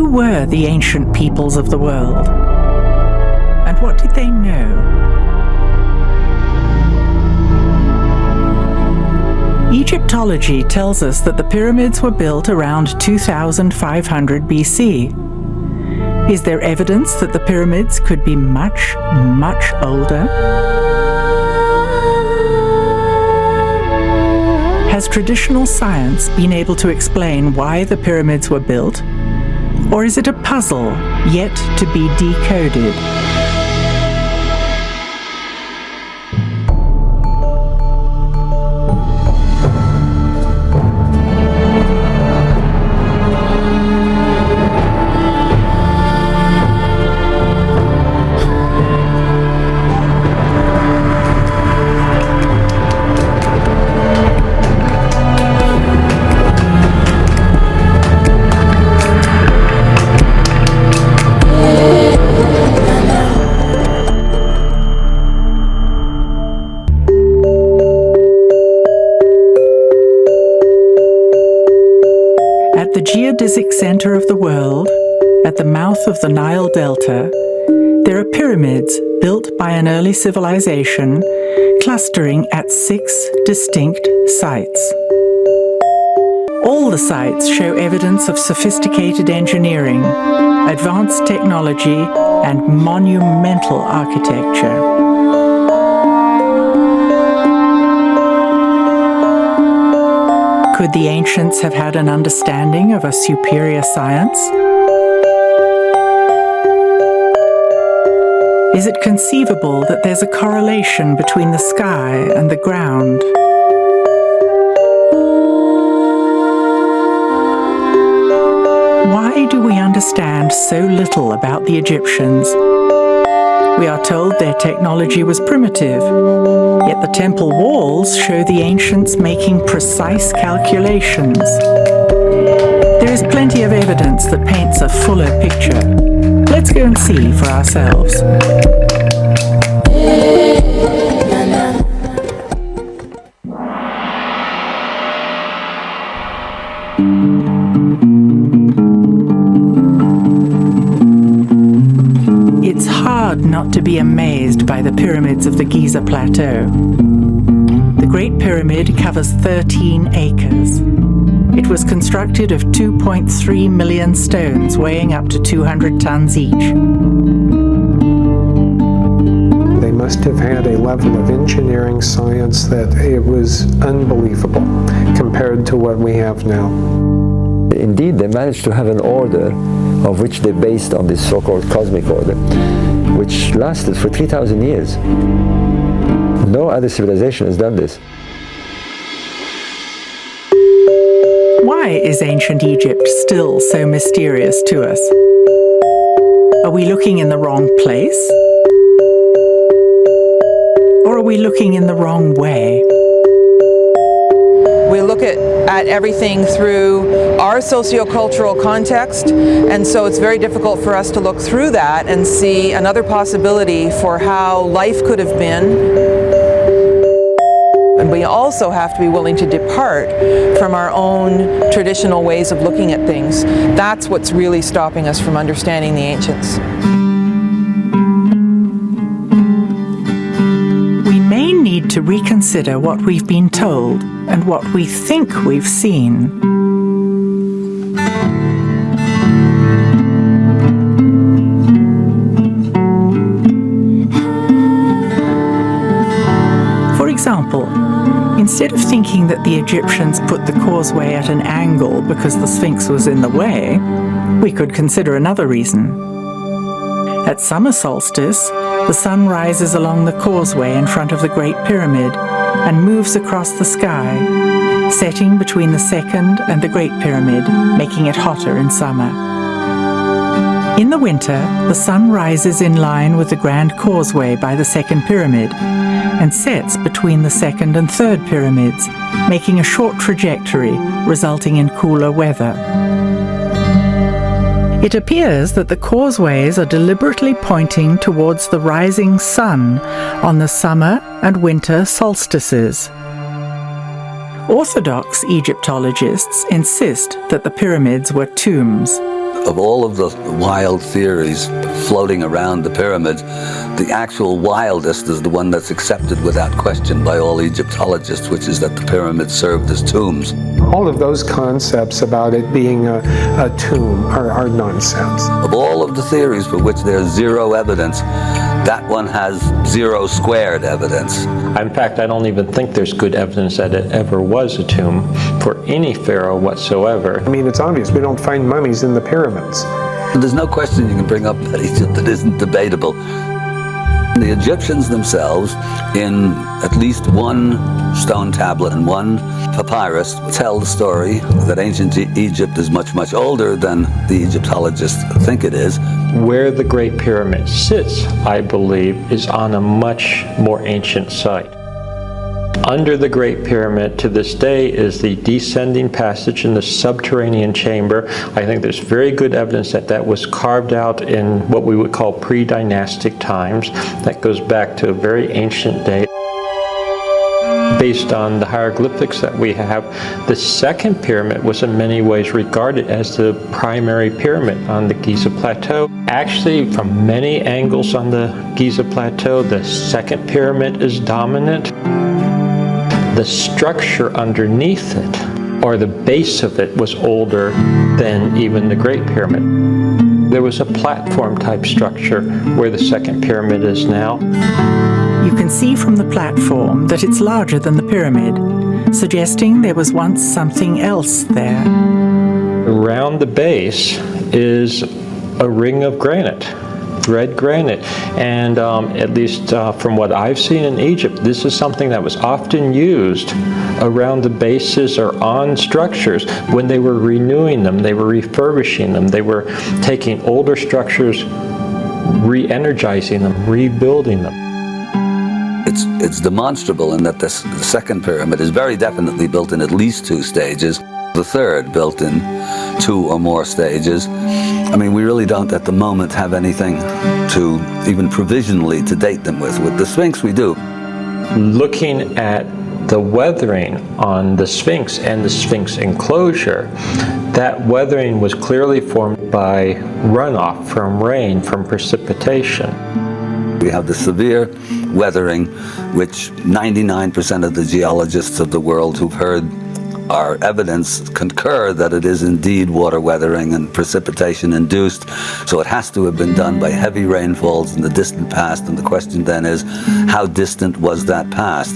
Who were the ancient peoples of the world? And what did they know? Egyptology tells us that the pyramids were built around 2500 BC. Is there evidence that the pyramids could be much, much older? Has traditional science been able to explain why the pyramids were built? Or is it a puzzle yet to be decoded? the geodesic center of the world, at the mouth of the Nile Delta, there are pyramids built by an early civilization clustering at 6 distinct sites. All the sites show evidence of sophisticated engineering, advanced technology, and monumental architecture. Could the ancients have had an understanding of a superior science? Is it conceivable that there's a correlation between the sky and the ground? Why do we understand so little about the Egyptians? We are told their technology was primitive, yet the temple walls show the ancients making precise calculations. There is plenty of evidence that paints a fuller picture. Let's go and see for ourselves. It's hard not to be amazed by the pyramids of the Giza Plateau. The Great Pyramid covers 13 acres. It was constructed of 2.3 million stones weighing up to 200 tons each. They must have had a level of engineering science that it was unbelievable compared to what we have now. Indeed, they managed to have an order of which they based on this so-called cosmic order, which lasted for 3,000 years. No other civilization has done this. Why is ancient Egypt still so mysterious to us? Are we looking in the wrong place? Or are we looking in the wrong way? We look at everything through our sociocultural context, and so it's very difficult for us to look through that and see another possibility for how life could have been. And we also have to be willing to depart from our own traditional ways of looking at things. That's what's really stopping us from understanding the ancients. We may need to reconsider what we've been told and what we think we've seen. For example, instead of thinking that the Egyptians put the causeway at an angle because the Sphinx was in the way, we could consider another reason. At summer solstice, the sun rises along the causeway in front of the Great Pyramid and moves across the sky, setting between the Second and the Great Pyramid, making it hotter in summer. In the winter, the sun rises in line with the Grand Causeway by the Second Pyramid and sets between the Second and Third Pyramids, making a short trajectory, resulting in cooler weather. It appears that the causeways are deliberately pointing towards the rising sun on the summer and winter solstices. Orthodox Egyptologists insist that the pyramids were tombs. of all of the wild theories floating around the pyramids, the actual wildest is the one that's accepted without question by all Egyptologists, which is that the pyramids served as tombs. All of those concepts about it being a tomb are nonsense. Of all of the theories for which there's zero evidence, that one has 0 squared evidence. In fact, I don't even think there's good evidence that it ever was a tomb for any pharaoh whatsoever. I mean, it's obvious. We don't find mummies in the pyramids. There's no question you can bring up that isn't debatable. The Egyptians themselves, in at least one stone tablet and one papyrus, tell the story that ancient Egypt is much, much older than the Egyptologists think it is. Where the Great Pyramid sits, I believe, is on a much more ancient site. Under the Great Pyramid to this day is the descending passage in the subterranean chamber. I think there's very good evidence that that was carved out in what we would call pre-dynastic times. That goes back to a very ancient day. Based on the hieroglyphics that we have, the second pyramid was in many ways regarded as the primary pyramid on the Giza Plateau. Actually, from many angles on the Giza Plateau, the second pyramid is dominant. The structure underneath it, or the base of it, was older than even the Great Pyramid. There was a platform type structure where the second pyramid is now. You can see from the platform that it's larger than the pyramid, suggesting there was once something else there. Around the base is a ring of granite, red granite, and at least from what I've seen in Egypt, this is something that was often used around the bases or on structures when they were renewing them, they were refurbishing them, they were taking older structures, re-energizing them, rebuilding them. It's demonstrable in that the second pyramid is very definitely built in at least 2 stages, the third built in 2 or more stages. I mean, we really don't at the moment have anything to even provisionally to date them with. With the Sphinx we do. Looking at the weathering on the Sphinx and the Sphinx enclosure, that weathering was clearly formed by runoff from rain, from precipitation. We have the severe weathering, which 99% of the geologists of the world who've heard our evidence concur that it is indeed water weathering and precipitation induced. So it has to have been done by heavy rainfalls in the distant past, and the question then is, how distant was that past?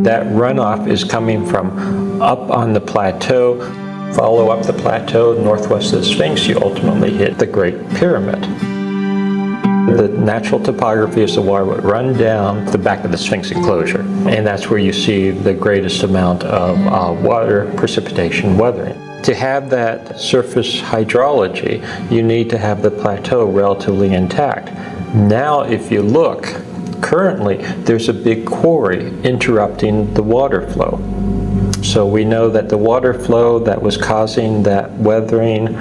That runoff is coming from up on the plateau. Follow up the plateau northwest of the Sphinx, you ultimately hit the Great Pyramid. The natural topography is the water would run down the back of the Sphinx enclosure, and that's where you see the greatest amount of water precipitation weathering. To have that surface hydrology, you need to have the plateau relatively intact. Now, if you look, currently there's a big quarry interrupting the water flow. So we know that the water flow that was causing that weathering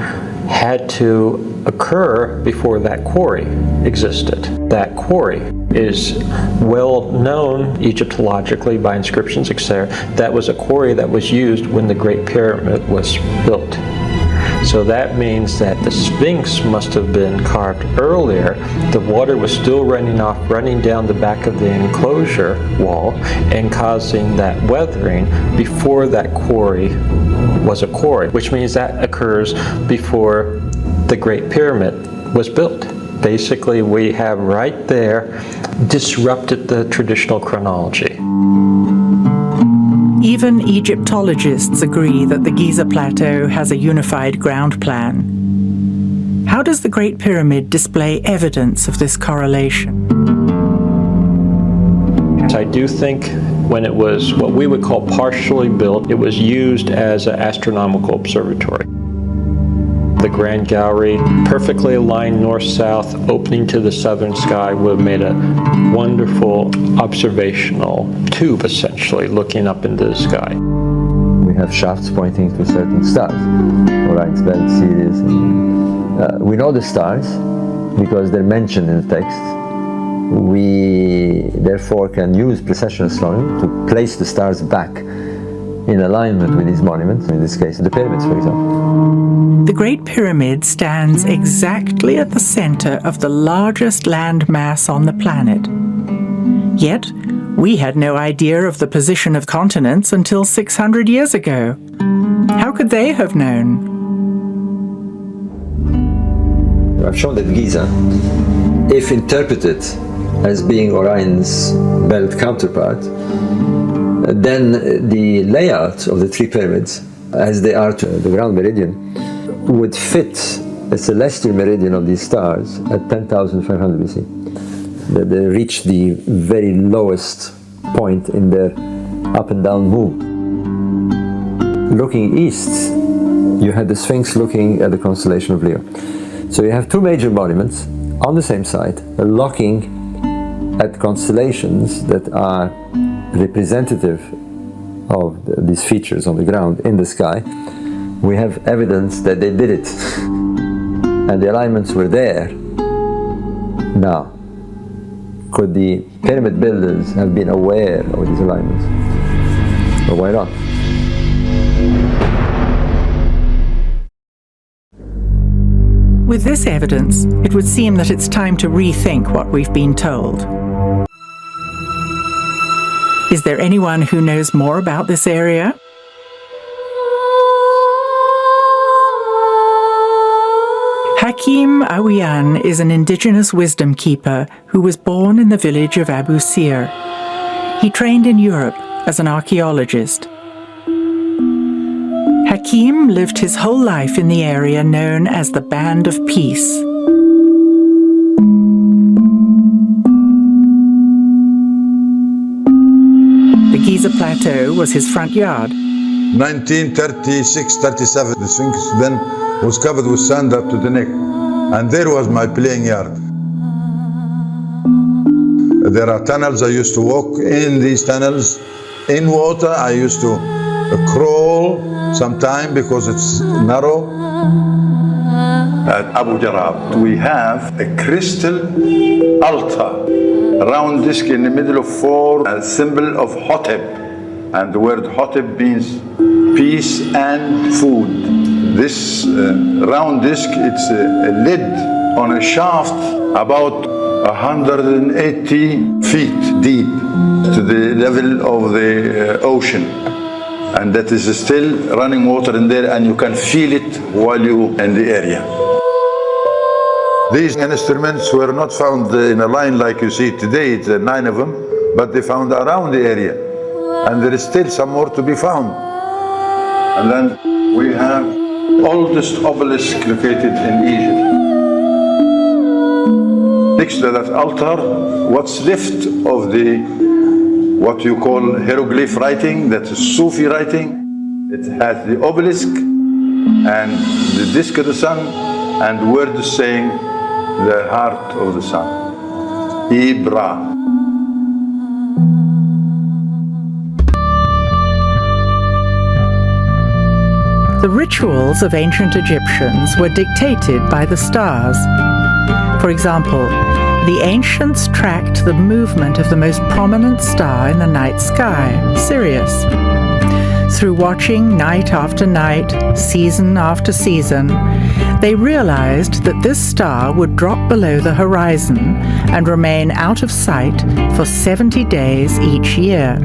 had to occur before that quarry existed. That quarry is well known Egyptologically by inscriptions, etc. That was a quarry that was used when the Great Pyramid was built. So that means that the Sphinx must have been carved earlier. The water was still running off, running down the back of the enclosure wall and causing that weathering before that quarry was a quarry, which means that occurs before the Great Pyramid was built. Basically, we have right there disrupted the traditional chronology. Even Egyptologists agree that the Giza Plateau has a unified ground plan. How does the Great Pyramid display evidence of this correlation? I do think when it was what we would call partially built, it was used as an astronomical observatory. The Grand Gallery, perfectly aligned north-south, opening to the southern sky, would have made a wonderful observational tube, essentially, looking up into the sky. We have shafts pointing to certain stars, Orion's Belt series. We know the stars because they're mentioned in the text. We therefore can use precession astronomy to place the stars back in alignment with these monuments, in this case the pyramids, for example. The Great Pyramid stands exactly at the center of the largest land mass on the planet. Yet, we had no idea of the position of continents until 600 years ago. How could they have known? I've shown that Giza, if interpreted as being Orion's belt counterpart, then the layout of the three pyramids, as they are to the ground meridian, would fit the celestial meridian of these stars at 10,500 BC. They reach the very lowest point in their up and down move. Looking east, you had the Sphinx looking at the constellation of Leo. So you have two major monuments on the same site, looking at constellations that are representative of these features on the ground in the sky. We have evidence that they did it, and the alignments were there. Now, could the pyramid builders have been aware of these alignments? Or why not? With this evidence, it would seem that it's time to rethink what we've been told. Is there anyone who knows more about this area? Hakim Awiyan is an indigenous wisdom keeper who was born in the village of Abu Sir. He trained in Europe as an archaeologist. Hakim lived his whole life in the area known as the Band of Peace. The Giza Plateau was his front yard. 1936-37, the Sphinx then was covered with sand up to the neck, and there was my playing yard. There are tunnels. I used to walk in these tunnels. In water, I used to crawl sometime because it's narrow. At Abu Jarab, we have a crystal altar, a round disc in the middle of four, a symbol of Hotep. And the word Hotep means peace and food. This round disc, it's a lid on a shaft about 180 feet deep to the level of the ocean. And that is still running water in there, and you can feel it while you're in the area. These instruments were not found in a line like you see today, it's 9 of them, but they found around the area. And there is still some more to be found. And then we have oldest obelisk located in Egypt. Next to that altar, what's left of the what you call hieroglyph writing, that is Sufi writing. It has the obelisk and the disk of the sun and words saying the heart of the sun. Ibra. The rituals of ancient Egyptians were dictated by the stars. For example, the ancients tracked the movement of the most prominent star in the night sky, Sirius. Through watching night after night, season after season, they realized that this star would drop below the horizon and remain out of sight for 70 days each year.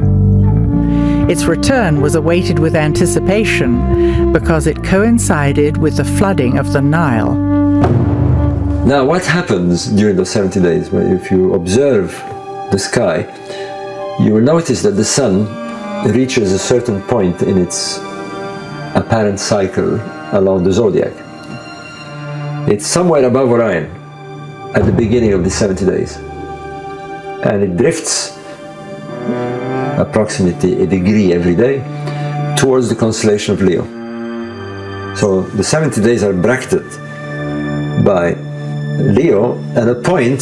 Its return was awaited with anticipation because it coincided with the flooding of the Nile. Now, what happens during those 70 days? Well, if you observe the sky, you will notice that the sun reaches a certain point in its apparent cycle along the zodiac. It's somewhere above Orion at the beginning of the 70 days. And it drifts approximately a degree every day towards the constellation of Leo. So the 70 days are bracketed by Leo and a point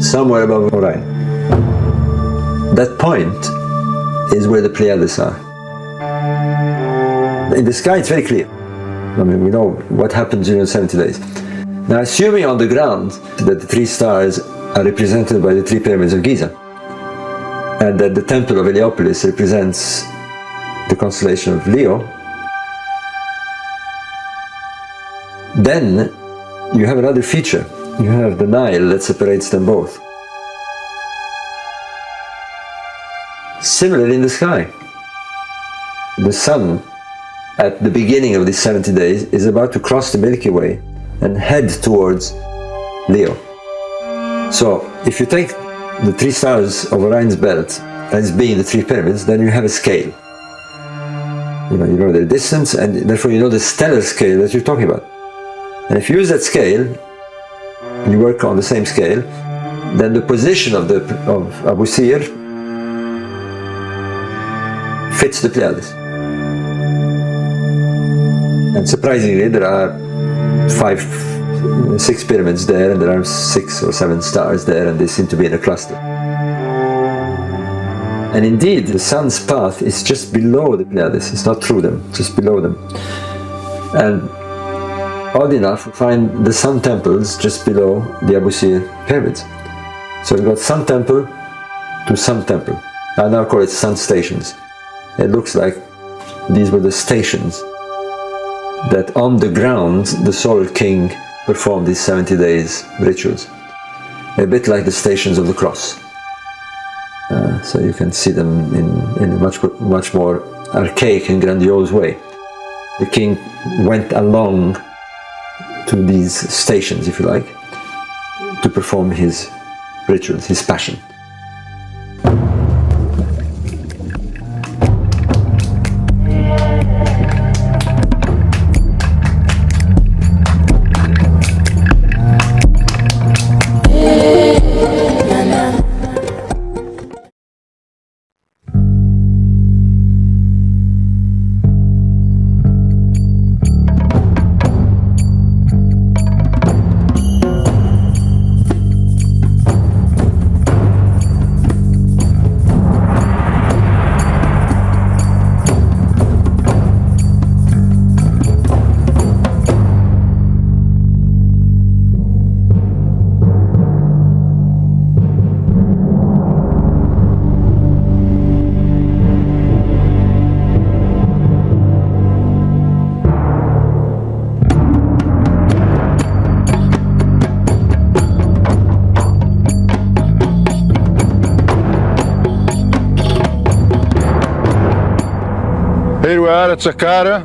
somewhere above Orion. That point is where the Pleiades are. In the sky it's very clear. I mean, we know what happens during 70 days. Now, assuming on the ground that the three stars are represented by the three pyramids of Giza, and that the temple of Heliopolis represents the constellation of Leo, then you have another feature. You have the Nile that separates them both. Similarly in the sky, the sun at the beginning of these 70 days is about to cross the Milky Way and head towards Leo. So if you take the 3 stars of Orion's belt as being the 3 pyramids, then you have a scale. You know their distance, and therefore you know the stellar scale that you're talking about. And if you use that scale, you work on the same scale, then the position of Abu Sir fits the Pleiades. And surprisingly, there are 6 pyramids there, and there are 6 or 7 stars there, and they seem to be in a cluster. And indeed, the sun's path is just below the Pleiades. It's not through them, just below them. And odd enough, we find the sun temples just below the Abu Sir pyramids. So we've got sun temple to sun temple. I now call it sun stations. It looks like these were the stations that on the ground the Solar King performed these 70 days rituals. A bit like the stations of the cross. So you can see them in a much more archaic and grandiose way. The king went along to these stations, if you like, to perform his rituals, his passion. Here we are at Saqqara.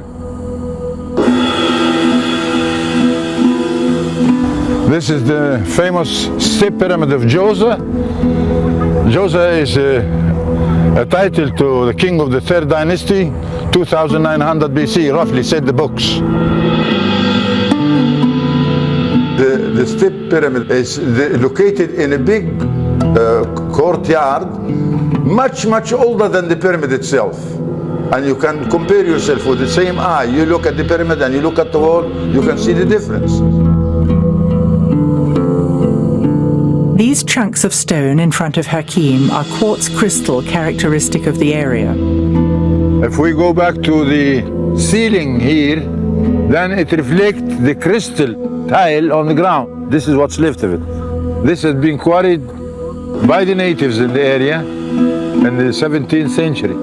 This is the famous step pyramid of Djoser. Djoser is a title to the king of the 3rd dynasty, 2900 BC, roughly, said the books. The step pyramid is located in a big courtyard, much older than the pyramid itself. And you can compare yourself with the same eye. You look at the pyramid and you look at the wall, you can see the difference. These chunks of stone in front of Hakim are quartz crystal characteristic of the area. If we go back to the ceiling here, then it reflects the crystal tile on the ground. This is what's left of it. This has been quarried by the natives in the area in the 17th century.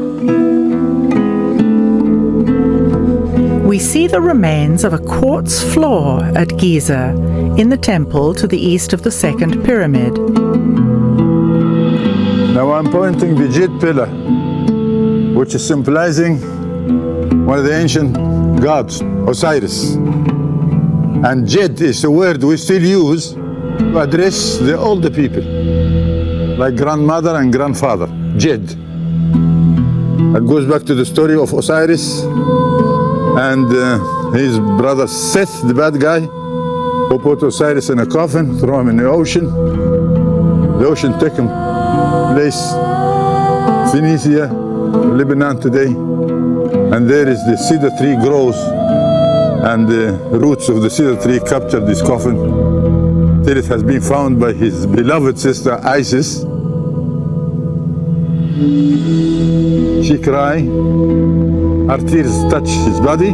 We see the remains of a quartz floor at Giza in the temple to the east of the 2nd pyramid. Now I'm pointing the Jed pillar, which is symbolizing one of the ancient gods, Osiris. And Jed is a word we still use to address the older people, like grandmother and grandfather, Jed. It goes back to the story of Osiris and his brother Seth, the bad guy, who put Osiris in a coffin, throw him in the ocean. The ocean took him place Phoenicia, Lebanon today, and there is the cedar tree grows, and the roots of the cedar tree captured this coffin till it has been found by his beloved sister Isis. She cried, her tears touch his body,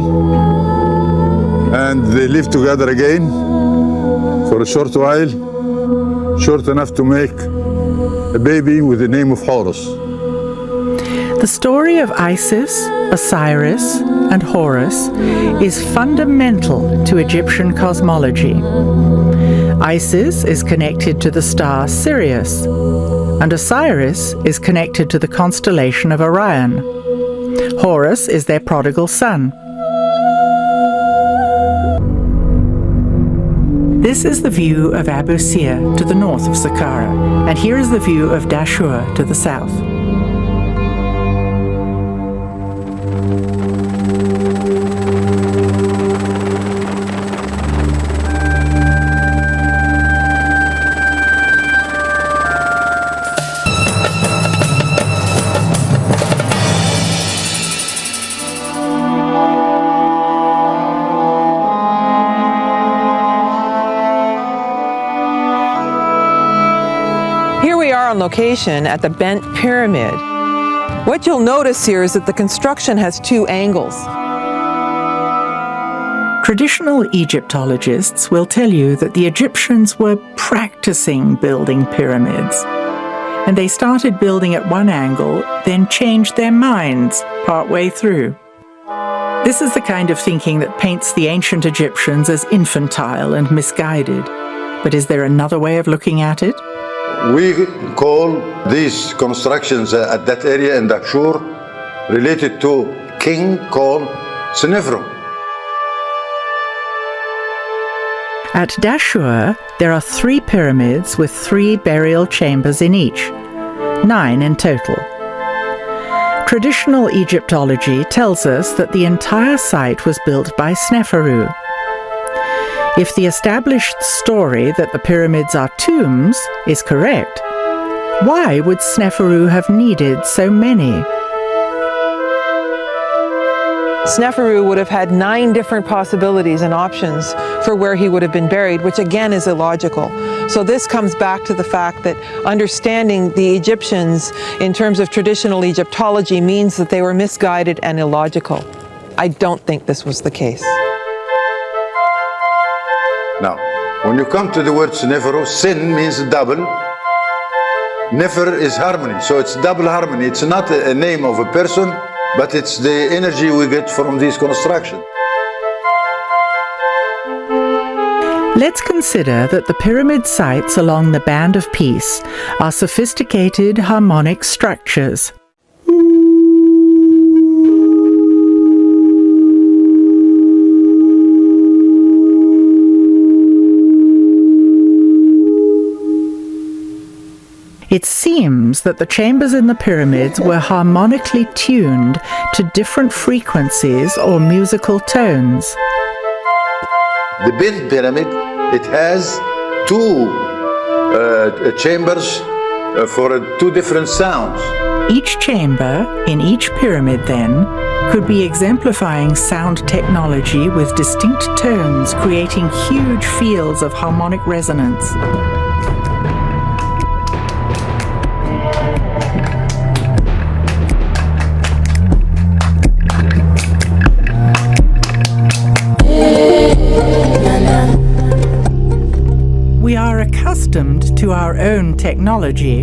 and they live together again for a short while, short enough to make a baby with the name of Horus. The story of Isis, Osiris, and Horus is fundamental to Egyptian cosmology. Isis is connected to the star Sirius, and Osiris is connected to the constellation of Orion. Horus is their prodigal son. This is the view of Abusir to the north of Saqqara, and here is the view of Dashur to the south. On location at the Bent Pyramid. What you'll notice here is that the construction has two angles. Traditional Egyptologists will tell you that the Egyptians were practicing building pyramids, and they started building at one angle, then changed their minds partway through. This is the kind of thinking that paints the ancient Egyptians as infantile and misguided. But is there another way of looking at it? We call these constructions at that area in Dashur related to king called Sneferu. At Dashur, there are 3 pyramids with 3 burial chambers in each, 9 in total. Traditional Egyptology tells us that the entire site was built by Sneferu. If the established story that the pyramids are tombs is correct, why would Sneferu have needed so many? Sneferu would have had 9 different possibilities and options for where he would have been buried, which again is illogical. So this comes back to the fact that understanding the Egyptians in terms of traditional Egyptology means that they were misguided and illogical. I don't think this was the case. Now, when you come to the word Sneferu, sin means double. Nefer is harmony, so it's double harmony. It's not a name of a person, but it's the energy we get from these constructions. Let's consider that the pyramid sites along the Band of Peace are sophisticated harmonic structures. It seems that the chambers in the pyramids were harmonically tuned to different frequencies or musical tones. The Bent Pyramid, it has 2 chambers for 2 different sounds. Each chamber in each pyramid, then, could be exemplifying sound technology with distinct tones, creating huge fields of harmonic resonance. We are accustomed to our own technology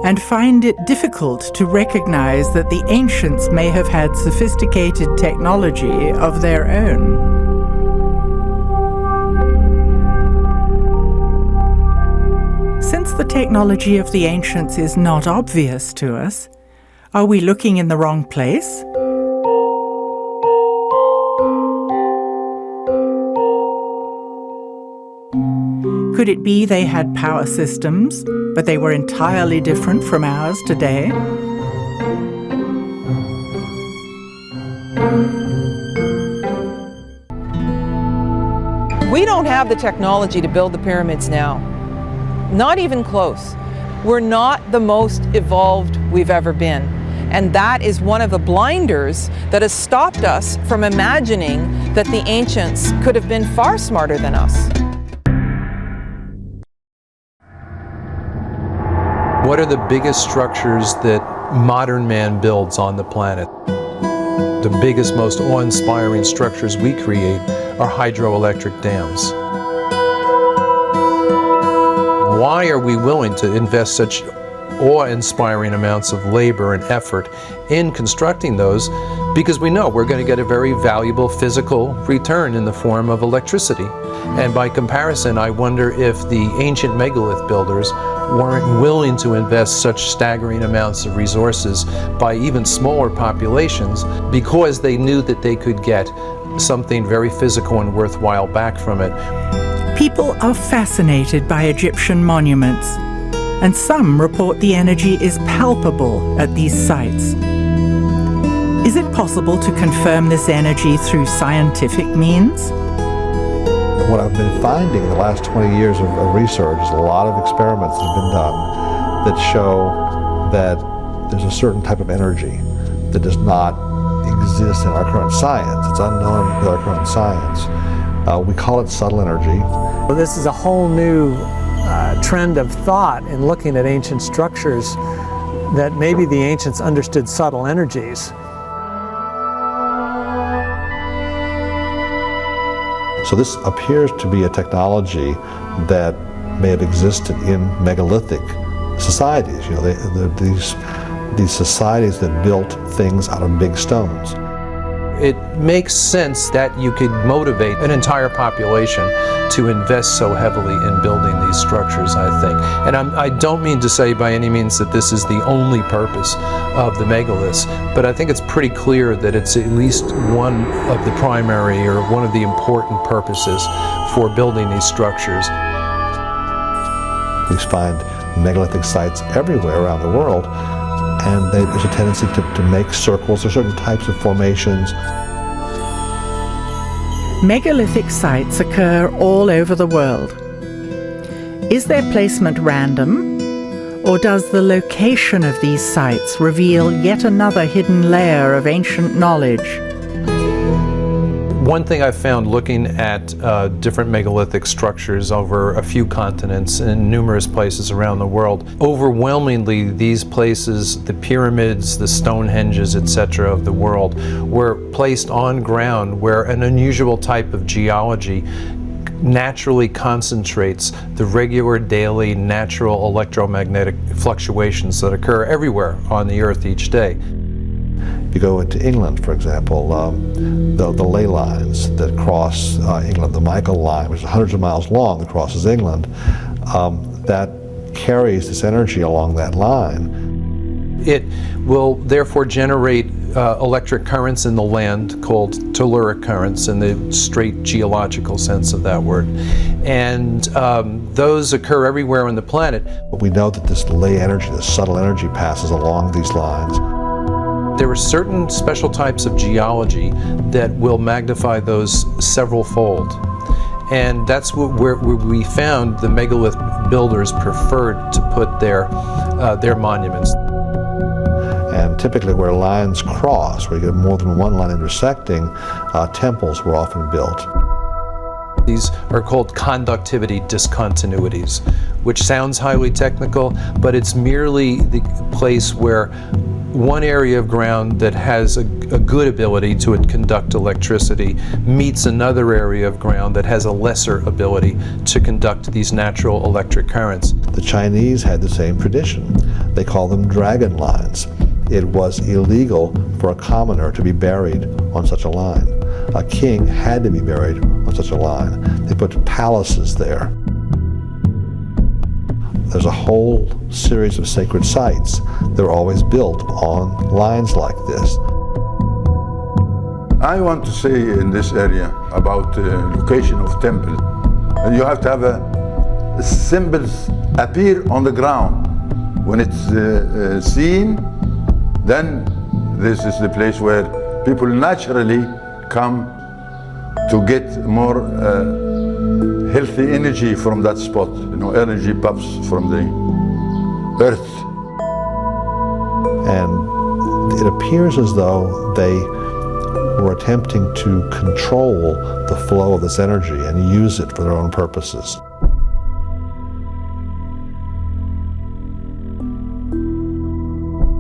and find it difficult to recognize that the ancients may have had sophisticated technology of their own. Since the technology of the ancients is not obvious to us, are we looking in the wrong place? Could it be they had power systems, but they were entirely different from ours today? We don't have the technology to build the pyramids now. Not even close. We're not the most evolved we've ever been. And that is one of the blinders that has stopped us from imagining that the ancients could have been far smarter than us. What are the biggest structures that modern man builds on the planet? The biggest, most awe-inspiring structures we create are hydroelectric dams. Why are we willing to invest such awe-inspiring amounts of labor and effort in constructing those, because we know we're going to get a very valuable physical return in the form of electricity. And by comparison, I wonder if the ancient megalith builders weren't willing to invest such staggering amounts of resources by even smaller populations, because they knew that they could get something very physical and worthwhile back from it. People are fascinated by Egyptian monuments, and some report the energy is palpable at these sites. Is it possible to confirm this energy through scientific means? What I've been finding in the last 20 years of research is a lot of experiments that have been done that show that there's a certain type of energy that does not exist in our current science. It's unknown with our current science. We call it subtle energy. Well, this is a whole new trend of thought in looking at ancient structures, that maybe the ancients understood subtle energies. So this appears to be a technology that may have existed in megalithic societies. You know, these societies that built things out of big stones. It makes sense that you could motivate an entire population to invest so heavily in building these structures, I think. And I don't mean to say by any means that this is the only purpose of the megaliths, but I think it's pretty clear that it's at least one of the primary or one of the important purposes for building these structures. We find megalithic sites everywhere around the world, and there's a tendency to make circles or certain types of formations. Megalithic sites occur all over the world. Is their placement random, or does the location of these sites reveal yet another hidden layer of ancient knowledge? One thing I've found looking at different megalithic structures over a few continents and numerous places around the world, overwhelmingly these places, the pyramids, the Stonehenges, etc. of the world, were placed on ground where an unusual type of geology naturally concentrates the regular daily natural electromagnetic fluctuations that occur everywhere on the Earth each day. You go into England, for example, the ley lines that cross England, the Michael line, which is hundreds of miles long, that crosses England, that carries this energy along that line. It will therefore generate electric currents in the land called telluric currents in the straight geological sense of that word. And those occur everywhere on the planet. But we know that this ley energy, this subtle energy, passes along these lines. There are certain special types of geology that will magnify those several-fold. And that's where we found the megalith builders preferred to put their monuments. And typically where lines cross, where you get more than one line intersecting, temples were often built. These are called conductivity discontinuities, which sounds highly technical, but it's merely the place where one area of ground that has a good ability to conduct electricity meets another area of ground that has a lesser ability to conduct these natural electric currents. The Chinese had the same tradition. They call them dragon lines. It was illegal for a commoner to be buried on such a line. A king had to be buried on such a line. They put palaces there. There's a whole series of sacred sites that are always built on lines like this. I want to say in this area about the location of temple. And you have to have symbols appear on the ground. When it's seen, then this is the place where people naturally come to get more healthy energy from that spot. You know, energy pops from the earth. And it appears as though they were attempting to control the flow of this energy and use it for their own purposes.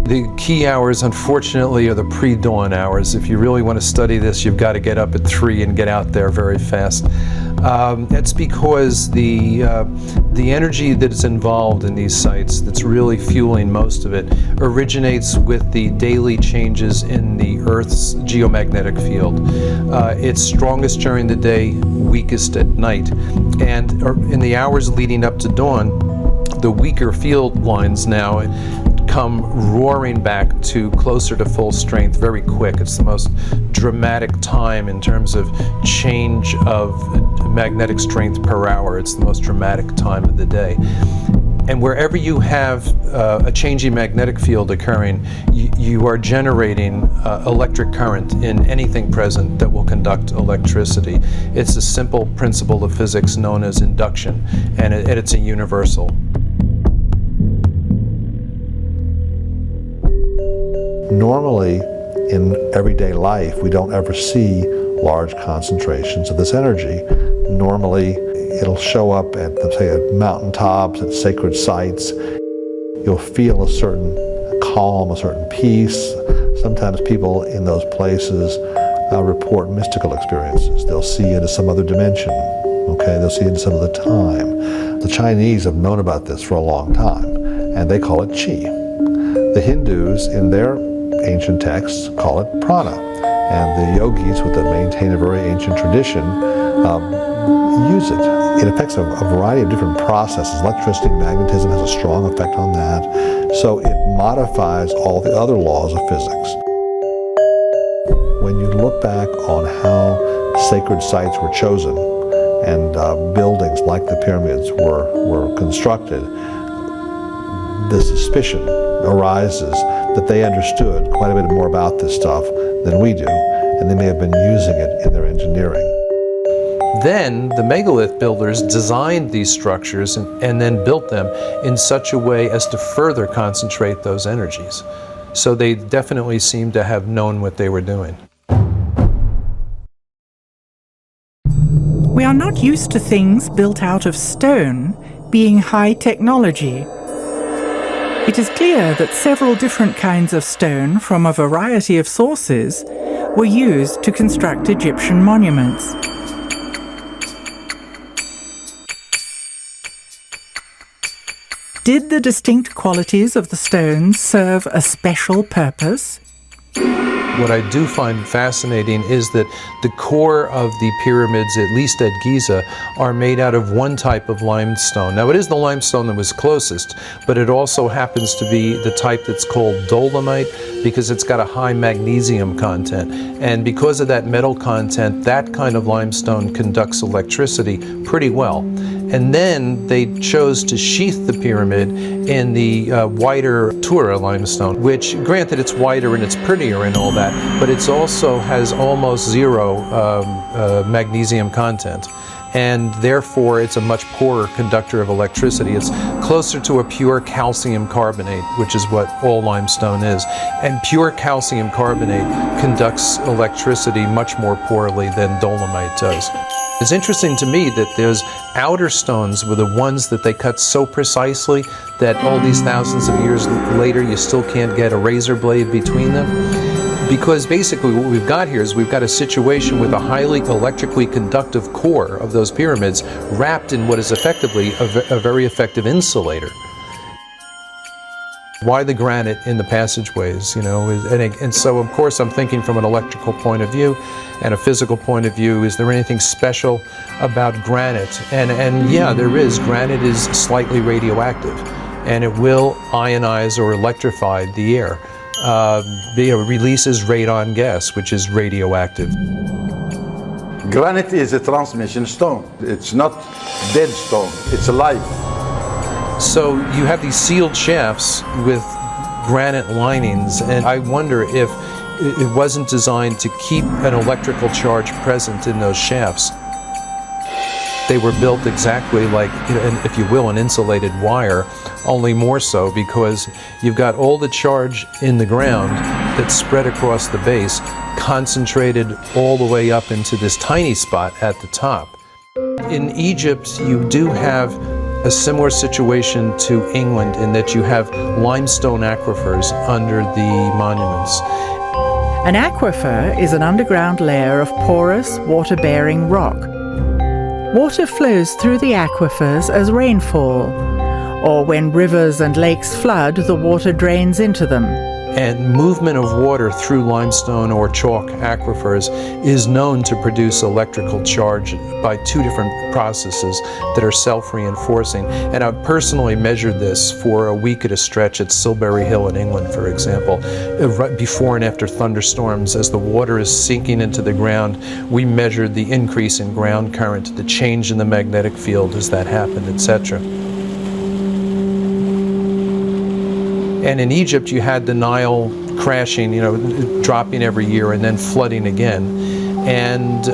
The key hours, unfortunately, are the pre-dawn hours. If you really want to study this, you've got to get up at 3 and get out there very fast. That's because the energy that is involved in these sites that's really fueling most of it originates with the daily changes in the Earth's geomagnetic field. It's strongest during the day, weakest at night. And in the hours leading up to dawn, the weaker field lines now come roaring back to closer to full strength very quick. It's the most dramatic time in terms of change of magnetic strength per hour. It's the most dramatic time of the day. And wherever you have a changing magnetic field occurring, you are generating electric current in anything present that will conduct electricity. It's a simple principle of physics known as induction, and it's a universal. Normally, in everyday life, we don't ever see large concentrations of this energy. Normally, it'll show up at, let's say, at mountaintops, at sacred sites. You'll feel a certain calm, a certain peace. Sometimes people in those places report mystical experiences. They'll see into some other dimension, okay? They'll see into some other time. The Chinese have known about this for a long time, and they call it qi. The Hindus, in their ancient texts, call it prana, and the yogis, that maintain a very ancient tradition, use it. It affects a variety of different processes. Electricity and magnetism has a strong effect on that, so it modifies all the other laws of physics. When you look back on how sacred sites were chosen and buildings like the pyramids were constructed, the suspicion arises that they understood quite a bit more about this stuff than we do, and they may have been using it in their engineering. Then the megalith builders designed these structures and then built them in such a way as to further concentrate those energies. So they definitely seem to have known what they were doing. We are not used to things built out of stone being high technology. It is clear that several different kinds of stone from a variety of sources were used to construct Egyptian monuments. Did the distinct qualities of the stones serve a special purpose? What I do find fascinating is that the core of the pyramids, at least at Giza, are made out of one type of limestone. Now, it is the limestone that was closest, but it also happens to be the type that's called dolomite because it's got a high magnesium content. And because of that metal content, that kind of limestone conducts electricity pretty well. And then they chose to sheath the pyramid in the whiter Tura limestone, which, granted, it's whiter and it's prettier and all that, but it also has almost zero magnesium content. And therefore, it's a much poorer conductor of electricity. It's closer to a pure calcium carbonate, which is what all limestone is. And pure calcium carbonate conducts electricity much more poorly than dolomite does. It's interesting to me that those outer stones were the ones that they cut so precisely that all these thousands of years later you still can't get a razor blade between them. Because basically what we've got here is we've got a situation with a highly electrically conductive core of those pyramids wrapped in what is effectively a very effective insulator. Why the granite in the passageways, you know? And so, of course, I'm thinking from an electrical point of view and a physical point of view. Is there anything special about granite? And yeah, there is. Granite is slightly radioactive, and it will ionize or electrify the air. It releases radon gas, which is radioactive. Granite is a transmission stone. It's not dead stone. It's alive. So you have these sealed shafts with granite linings, and I wonder if it wasn't designed to keep an electrical charge present in those shafts. They were built exactly like, if you will, an insulated wire, only more so because you've got all the charge in the ground that's spread across the base, concentrated all the way up into this tiny spot at the top. In Egypt, you do have a similar situation to England in that you have limestone aquifers under the monuments. An aquifer is an underground layer of porous, water-bearing rock. water flows through the aquifers as rainfall, or when rivers and lakes flood, the water drains into them. And movement of water through limestone or chalk aquifers is known to produce electrical charge by two different processes that are self-reinforcing. And I've personally measured this for a week at a stretch at Silbury Hill in England, for example. Right before and after thunderstorms, as the water is sinking into the ground, we measured the increase in ground current, the change in the magnetic field as that happened, etc. And in Egypt, you had the Nile crashing, dropping every year and then flooding again. And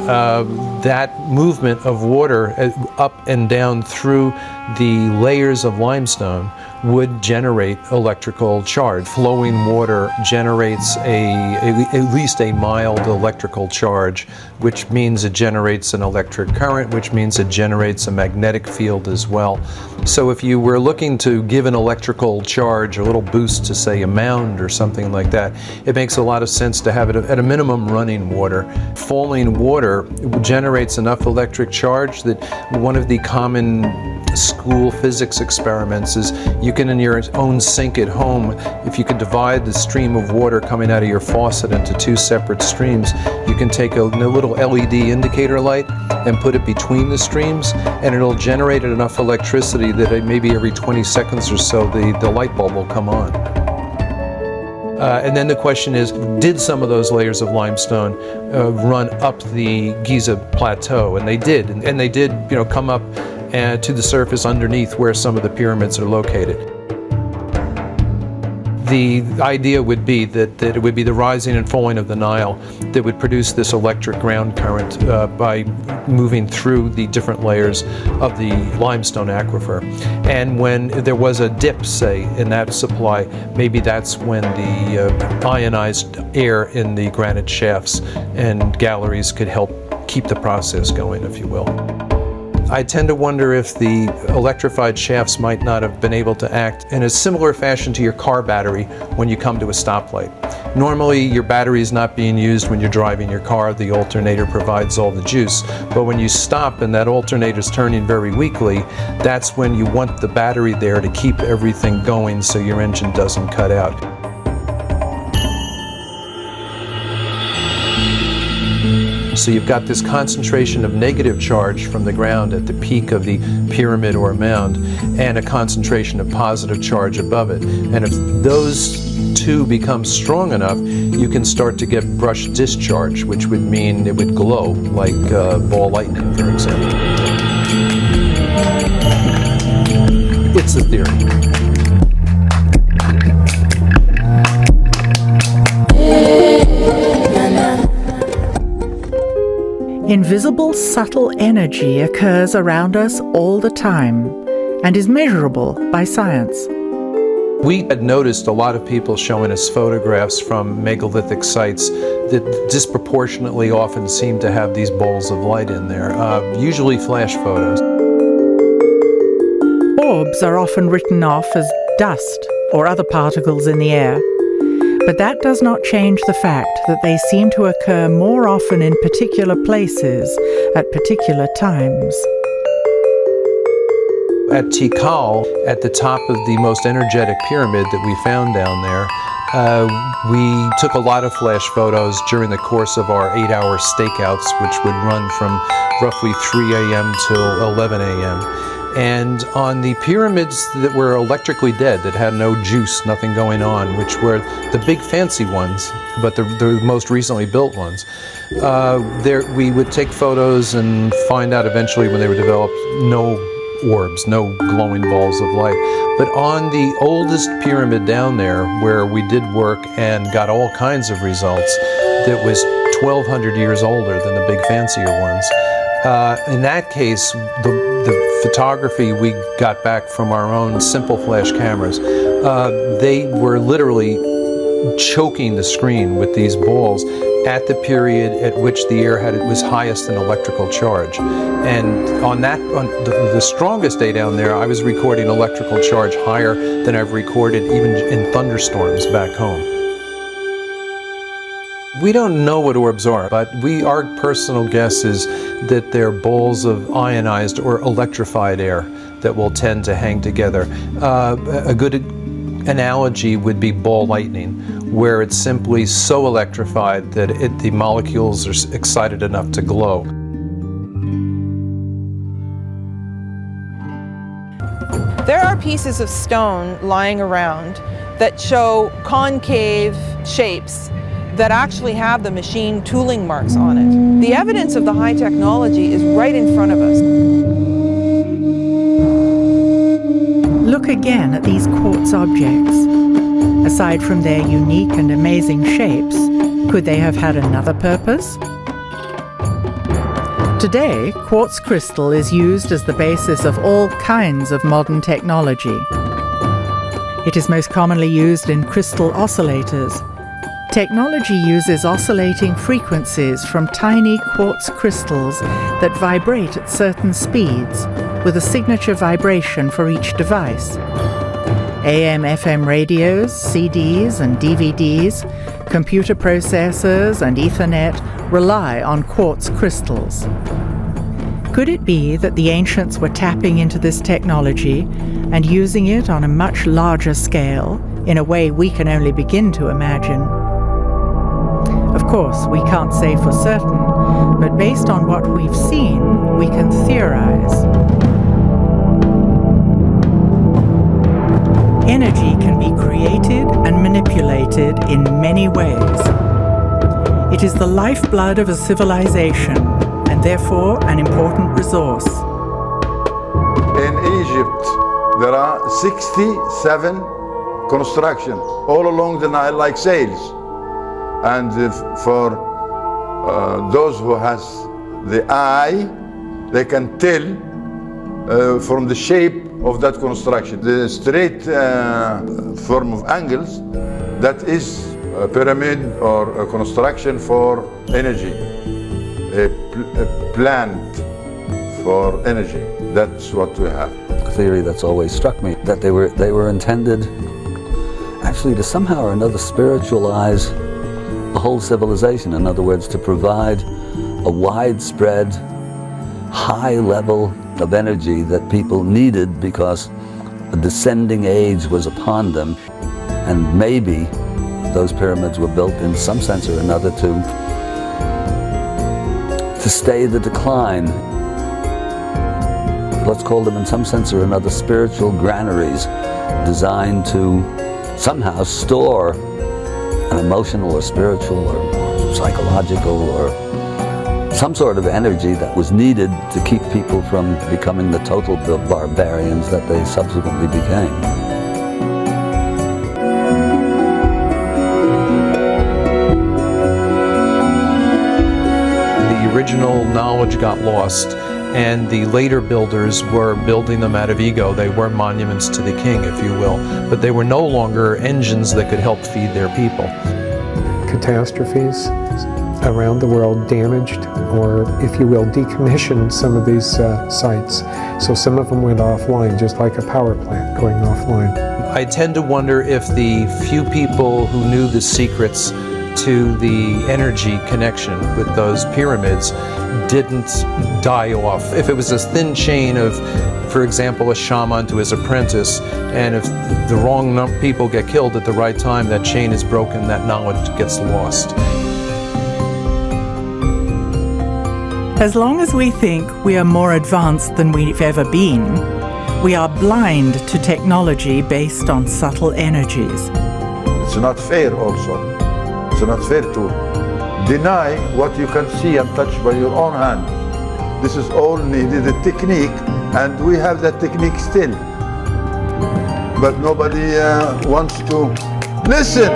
that movement of water up and down through the layers of limestone would generate electrical charge. Flowing water generates at least a mild electrical charge, which means it generates an electric current, which means it generates a magnetic field as well. So if you were looking to give an electrical charge, a little boost to, say, a mound or something like that, it makes a lot of sense to have it at a minimum running water. Falling water generates enough electric charge that one of the common school physics experiments is you can, in your own sink at home, if you could divide the stream of water coming out of your faucet into two separate streams, you can take a little LED indicator light and put it between the streams, and it'll generate enough electricity that maybe every 20 seconds or so the light bulb will come on. And then the question is, did some of those layers of limestone run up the Giza plateau? And they did, and they did, come up to the surface underneath where some of the pyramids are located. The idea would be that it would be the rising and falling of the Nile that would produce this electric ground current by moving through the different layers of the limestone aquifer. And when there was a dip, say, in that supply, maybe that's when the ionized air in the granite shafts and galleries could help keep the process going, if you will. I tend to wonder if the electrified shafts might not have been able to act in a similar fashion to your car battery when you come to a stoplight. Normally, your battery is not being used when you're driving your car. The alternator provides all the juice. But when you stop and that alternator is turning very weakly, that's when you want the battery there to keep everything going so your engine doesn't cut out. So you've got this concentration of negative charge from the ground at the peak of the pyramid or mound, and a concentration of positive charge above it. And if those two become strong enough, you can start to get brush discharge, which would mean it would glow, like ball lightning, for example. It's a theory. Invisible, subtle energy occurs around us all the time and is measurable by science. We had noticed a lot of people showing us photographs from megalithic sites that disproportionately often seem to have these balls of light in there, usually flash photos. Orbs are often written off as dust or other particles in the air. But that does not change the fact that they seem to occur more often in particular places at particular times. At Tikal, at the top of the most energetic pyramid that we found down there, we took a lot of flash photos during the course of our 8-hour stakeouts, which would run from roughly 3 a.m. till 11 a.m. And on the pyramids that were electrically dead, that had no juice, nothing going on, which were the big fancy ones, but the most recently built ones, we would take photos and find out eventually when they were developed, no orbs, no glowing balls of light. But on the oldest pyramid down there, where we did work and got all kinds of results, that was 1,200 years older than the big fancier ones. In that case, the photography we got back from our own simple flash cameras, they were literally choking the screen with these balls at the period at which the air was highest in electrical charge. And on the strongest day down there, I was recording electrical charge higher than I've recorded even in thunderstorms back home. We don't know what orbs are, but our personal guess is that they're balls of ionized or electrified air that will tend to hang together. A good analogy would be ball lightning, where it's simply so electrified that the molecules are excited enough to glow. There are pieces of stone lying around that show concave shapes that actually have the machine tooling marks on it. The evidence of the high technology is right in front of us. Look again at these quartz objects. Aside from their unique and amazing shapes, could they have had another purpose? Today, quartz crystal is used as the basis of all kinds of modern technology. It is most commonly used in crystal oscillators. Technology uses oscillating frequencies from tiny quartz crystals that vibrate at certain speeds, with a signature vibration for each device. AM/FM radios, CDs and DVDs, computer processors and Ethernet rely on quartz crystals. Could it be that the ancients were tapping into this technology and using it on a much larger scale, in a way we can only begin to imagine? Of course, we can't say for certain, but based on what we've seen, we can theorize. Energy can be created and manipulated in many ways. It is the lifeblood of a civilization, and therefore an important resource. In Egypt, there are 67 constructions all along the Nile like sails. And for those who has the eye, they can tell from the shape of that construction. The straight form of angles, that is a pyramid or a construction for energy, a plant for energy. That's what we have. A theory that's always struck me, that they were intended actually to somehow or another spiritualize the whole civilization. In other words, to provide a widespread, high level of energy that people needed because a descending age was upon them. And maybe those pyramids were built in some sense or another to stay the decline. Let's call them in some sense or another spiritual granaries designed to somehow store an emotional or spiritual or psychological or some sort of energy that was needed to keep people from becoming the total barbarians that they subsequently became. The original knowledge got lost, and the later builders were building them out of ego. They were monuments to the king, if you will, but they were no longer engines that could help feed their people. Catastrophes around the world damaged, or if you will, decommissioned some of these sites. So some of them went offline, just like a power plant going offline. I tend to wonder if the few people who knew the secrets to the energy connection with those pyramids didn't die off. If it was a thin chain of, for example, a shaman to his apprentice, and if the wrong people get killed at the right time, that chain is broken, that knowledge gets lost. As long as we think we are more advanced than we've ever been, we are blind to technology based on subtle energies. It's not fair also. It's not fair to deny what you can see and touch by your own hand. This is all needed, a technique, and we have that technique still. But nobody wants to listen.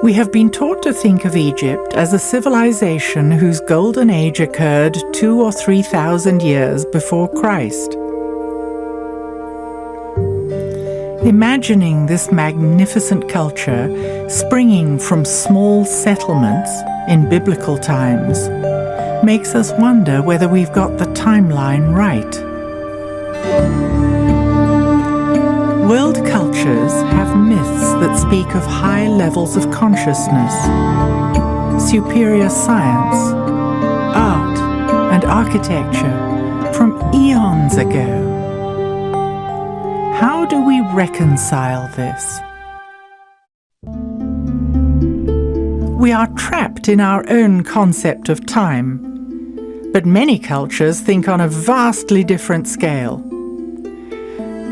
We have been taught to think of Egypt as a civilization whose golden age occurred 2,000 or 3,000 years before Christ. Imagining this magnificent culture springing from small settlements in biblical times makes us wonder whether we've got the timeline right. World cultures have myths that speak of high levels of consciousness, superior science, art, and architecture from eons ago. How do we reconcile this? We are trapped in our own concept of time, but many cultures think on a vastly different scale.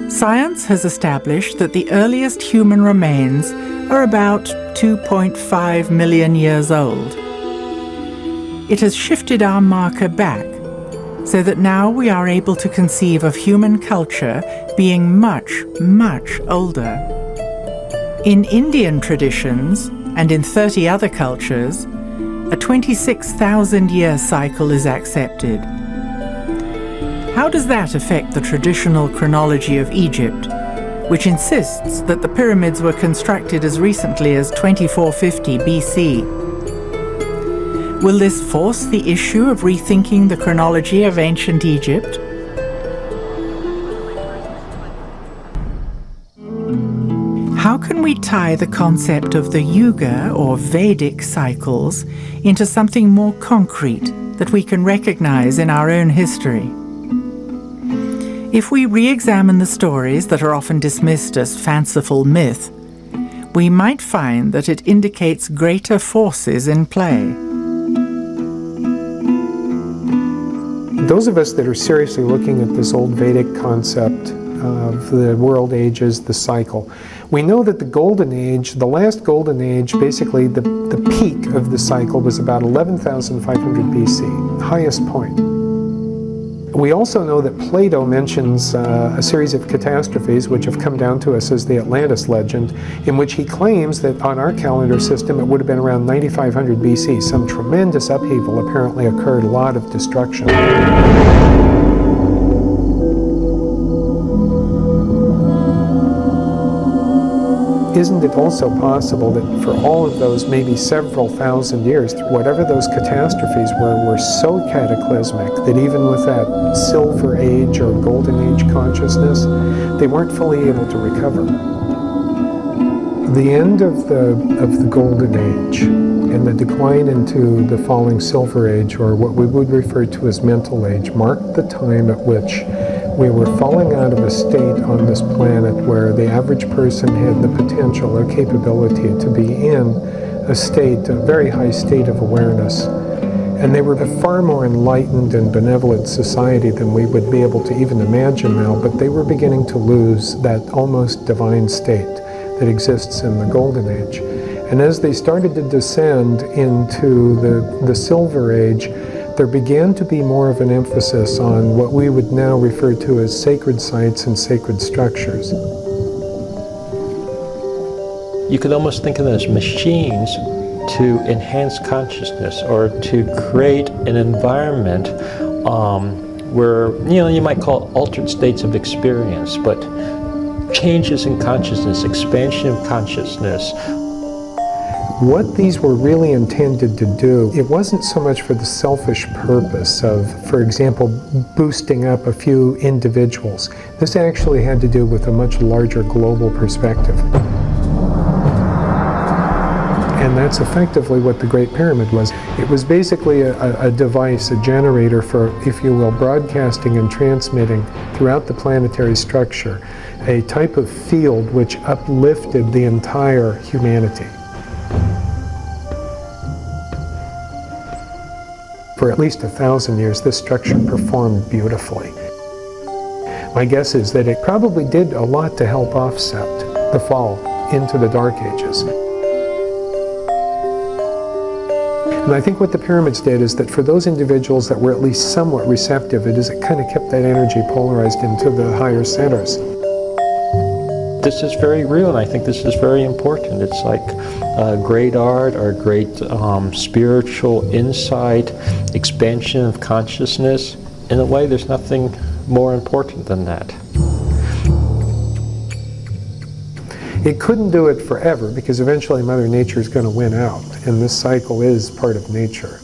Science has established that the earliest human remains are about 2.5 million years old. It has shifted our marker back, so that now we are able to conceive of human culture being much, much older. In Indian traditions, and in 30 other cultures, a 26,000-year cycle is accepted. How does that affect the traditional chronology of Egypt, which insists that the pyramids were constructed as recently as 2450 BC? Will this force the issue of rethinking the chronology of ancient Egypt? How can we tie the concept of the Yuga or Vedic cycles into something more concrete that we can recognize in our own history? If we re-examine the stories that are often dismissed as fanciful myth, we might find that it indicates greater forces in play. Those of us that are seriously looking at this old Vedic concept of the world ages, the cycle, we know that the golden age, the last golden age, basically the peak of the cycle was about 11,500 BC, highest point. We also know that Plato mentions a series of catastrophes which have come down to us as the Atlantis legend, in which he claims that on our calendar system it would have been around 9,500 BC. Some tremendous upheaval apparently occurred, a lot of destruction. Isn't it also possible that for all of those maybe several thousand years, whatever those catastrophes were so cataclysmic that even with that silver age or golden age consciousness, they weren't fully able to recover? The end of the golden age and the decline into the falling silver age, or what we would refer to as mental age, marked the time at which we were falling out of a state on this planet where the average person had the potential or capability to be in a state, a very high state of awareness. And they were a far more enlightened and benevolent society than we would be able to even imagine now, but they were beginning to lose that almost divine state that exists in the golden age. And as they started to descend into the silver age, there began to be more of an emphasis on what we would now refer to as sacred sites and sacred structures. You could almost think of them as machines to enhance consciousness or to create an environment where, you might call it altered states of experience, but changes in consciousness, expansion of consciousness. What these were really intended to do, it wasn't so much for the selfish purpose of, for example, boosting up a few individuals. This actually had to do with a much larger global perspective. And that's effectively what the Great Pyramid was. It was basically a device, a generator for, if you will, broadcasting and transmitting throughout the planetary structure, a type of field which uplifted the entire humanity. For at least 1,000 years, this structure performed beautifully. My guess is that it probably did a lot to help offset the fall into the Dark Ages. And I think what the pyramids did is that for those individuals that were at least somewhat receptive, it kind of kept that energy polarized into the higher centers. This is very real, and I think this is very important. It's like great art or great spiritual insight, expansion of consciousness. In a way, there's nothing more important than that. It couldn't do it forever because eventually Mother Nature is going to win out, and this cycle is part of nature.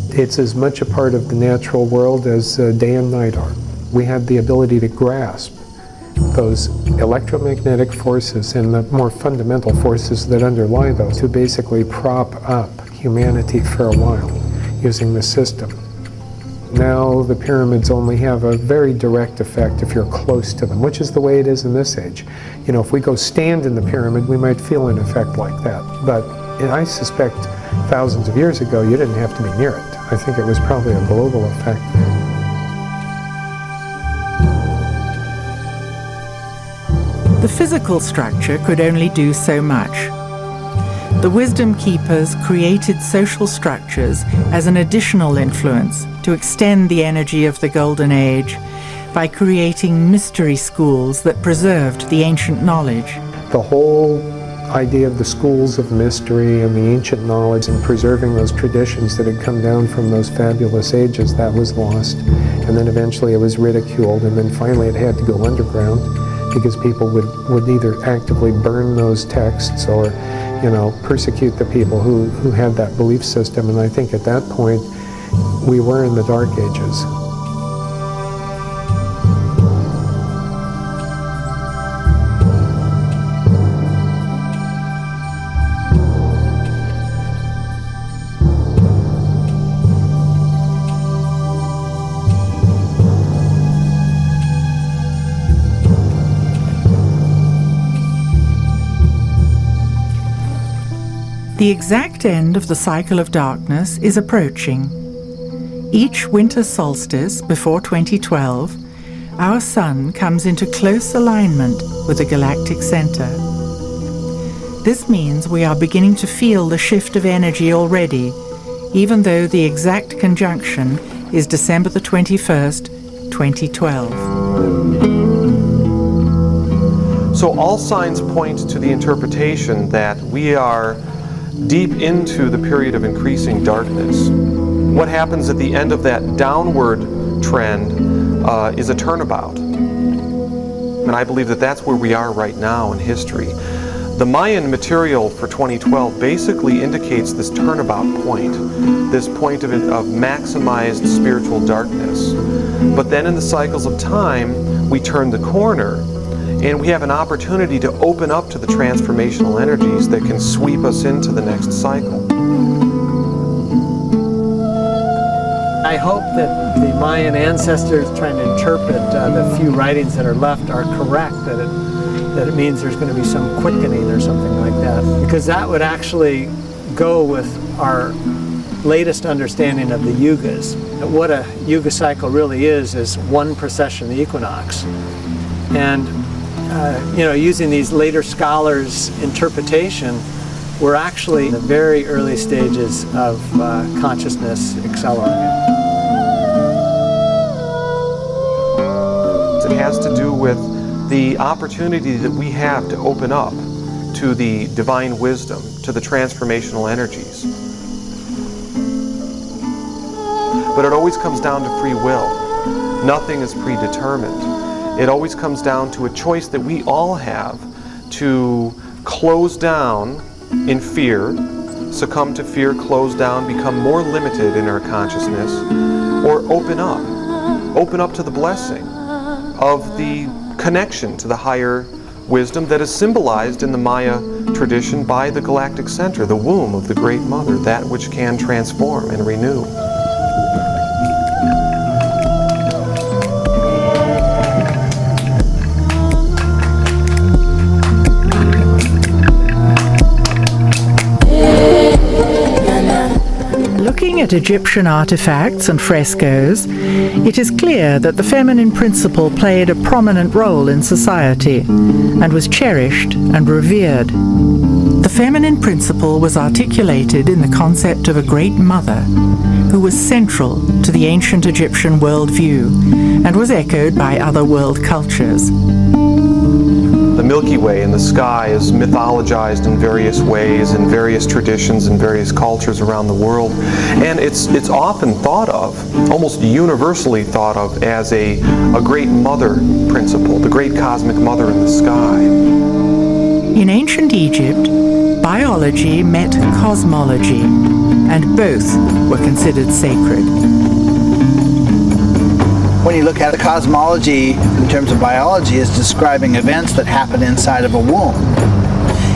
It's as much a part of the natural world as day and night are. We have the ability to grasp those electromagnetic forces and the more fundamental forces that underlie those to basically prop up humanity for a while using the system. Now the pyramids only have a very direct effect if you're close to them, which is the way it is in this age. You know, if we go stand in the pyramid, we might feel an effect like that. But I suspect thousands of years ago, you didn't have to be near it. I think it was probably a global effect. The physical structure could only do so much. The wisdom keepers created social structures as an additional influence to extend the energy of the Golden Age by creating mystery schools that preserved the ancient knowledge. The whole idea of the schools of mystery and the ancient knowledge and preserving those traditions that had come down from those fabulous ages, that was lost. And then eventually it was ridiculed, and then finally it had to go underground because people would either actively burn those texts or, you know, persecute the people who had that belief system. And I think at that point we were in the Dark Ages. The exact end of the cycle of darkness is approaching. Each winter solstice before 2012, our sun comes into close alignment with the galactic center. This means we are beginning to feel the shift of energy already, even though the exact conjunction is December the 21st, 2012. So all signs point to the interpretation that we are deep into the period of increasing darkness. What happens at the end of that downward trend is a turnabout. And I believe that that's where we are right now in history. The Mayan material for 2012 basically indicates this turnabout point, this point of maximized spiritual darkness. But then in the cycles of time, we turn the corner and we have an opportunity to open up to the transformational energies that can sweep us into the next cycle. I hope that the Mayan ancestors trying to interpret the few writings that are left are correct, that it means there's going to be some quickening or something like that. Because that would actually go with our latest understanding of the Yugas. What a Yuga cycle really is one precession of the equinox. And you know, using these later scholars' interpretation, we're actually in the very early stages of consciousness accelerating. It has to do with the opportunity that we have to open up to the divine wisdom, to the transformational energies. But it always comes down to free will. Nothing is predetermined. It always comes down to a choice that we all have to close down in fear, succumb to fear, close down, become more limited in our consciousness, or open up to the blessing of the connection to the higher wisdom that is symbolized in the Maya tradition by the galactic center, the womb of the Great Mother, that which can transform and renew. Looking at Egyptian artifacts and frescoes, it is clear that the feminine principle played a prominent role in society and was cherished and revered. The feminine principle was articulated in the concept of a great mother who was central to the ancient Egyptian worldview and was echoed by other world cultures. The Milky Way in the sky is mythologized in various ways, in various traditions, in various cultures around the world. And it's often thought of, almost universally thought of, as a great mother principle, the great cosmic mother in the sky. In ancient Egypt, biology met cosmology, and both were considered sacred. When you look at cosmology in terms of biology, it's describing events that happen inside of a womb.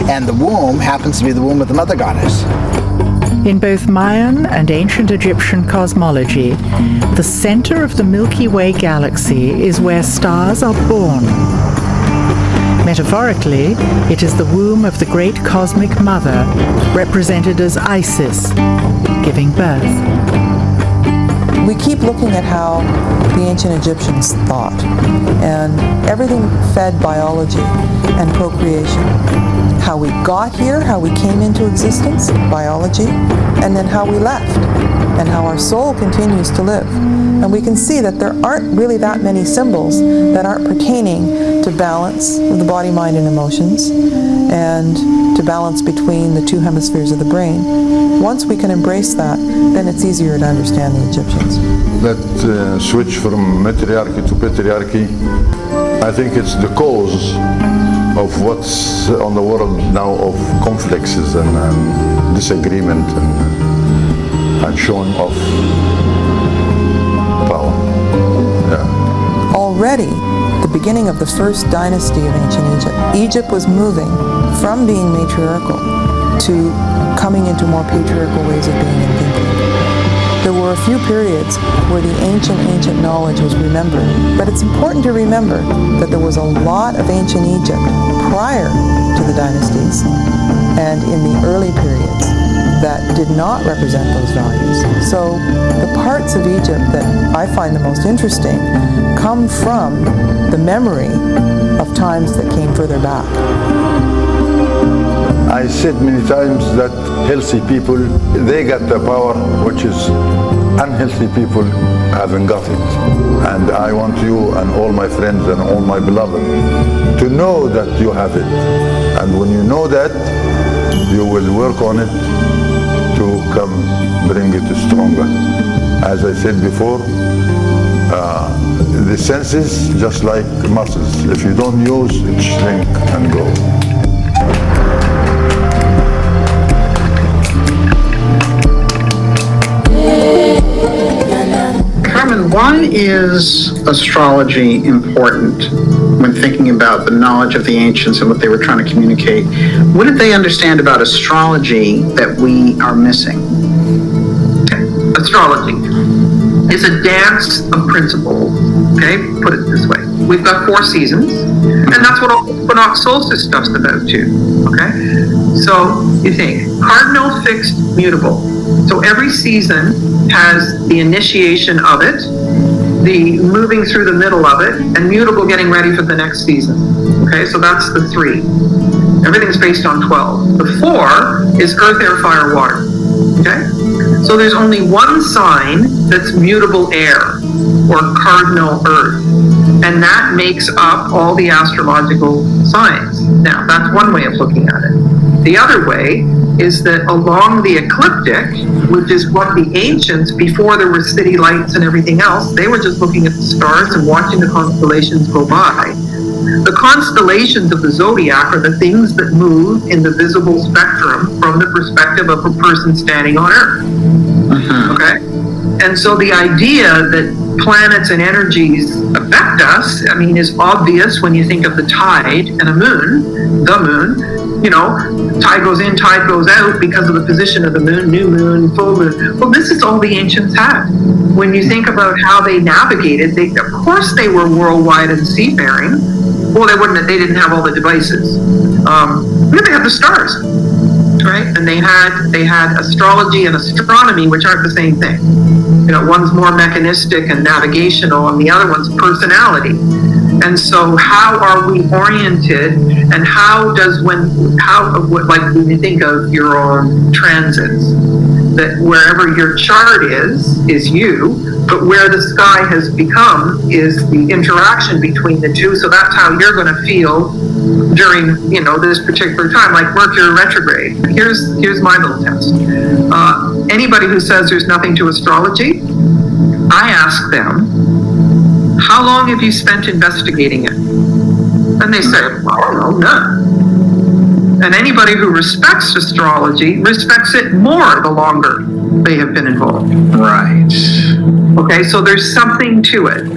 And the womb happens to be the womb of the mother goddess. In both Mayan and ancient Egyptian cosmology, the center of the Milky Way galaxy is where stars are born. Metaphorically, it is the womb of the great cosmic mother, represented as Isis, giving birth. We keep looking at how the ancient Egyptians thought, and everything fed biology and procreation. How we got here, how we came into existence, biology, and then how we left, and how our soul continues to live. And we can see that there aren't really that many symbols that aren't pertaining to balance of the body, mind, and emotions, and to balance between the two hemispheres of the brain. Once we can embrace that, then it's easier to understand the Egyptians. That switch from matriarchy to patriarchy, I think it's the cause of what's on the world now of conflicts and disagreement and showing off power. Yeah. Already, the beginning of the first dynasty of ancient Egypt, Egypt was moving from being matriarchal to coming into more patriarchal ways of being and thinking. There were a few periods where the ancient knowledge was remembered, but it's important to remember that there was a lot of ancient Egypt prior to the dynasties and in the early periods that did not represent those values. So the parts of Egypt that I find the most interesting come from the memory of times that came further back. I said many times that healthy people, they got the power, which is unhealthy people haven't got it. And I want you and all my friends and all my beloved to know that you have it. And when you know that, you will work on it to come bring it stronger. As I said before, the senses, just like muscles, if you don't use, it shrink and go. Carmen, why is astrology important when thinking about the knowledge of the ancients and what they were trying to communicate? What did they understand about astrology that we are missing? Astrology is a dance of principles, okay? Put it this way. We've got 4 seasons, and that's what all equinox solstice stuff's about too, okay? So you think, cardinal, fixed, mutable. So every season has the initiation of it, the moving through the middle of it, and mutable getting ready for the next season. Okay, so that's the 3. Everything's based on 12. The 4 is earth, air, fire, water. Okay? So there's only one sign that's mutable air, or cardinal earth. And that makes up all the astrological signs. Now, that's one way of looking at it. The other way is that along the ecliptic, which is what the ancients, before there were city lights and everything else, they were just looking at the stars and watching the constellations go by. The constellations of the zodiac are the things that move in the visible spectrum from the perspective of a person standing on Earth. Okay? And so the idea that planets and energies affect us, I mean, is obvious when you think of the tide and a moon, the moon. You know, tide goes in, tide goes out because of the position of the moon, new moon, full moon. Well, this is all the ancients had. When you think about how they navigated, of course they were worldwide and seafaring. Well, they didn't have all the devices. They had the stars, right? And they had astrology and astronomy, which aren't the same thing. You know, one's more mechanistic and navigational, and the other one's personality. And so how are we oriented, and like when you think of your own transits, that wherever your chart is you, but where the sky has become is the interaction between the two. So that's how you're going to feel during, this particular time, like Mercury retrograde. Here's my little test. Anybody who says there's nothing to astrology, I ask them, how long have you spent investigating it? And they say, I don't know, none. And anybody who respects astrology respects it more the longer they have been involved. Right. Okay, so there's something to it.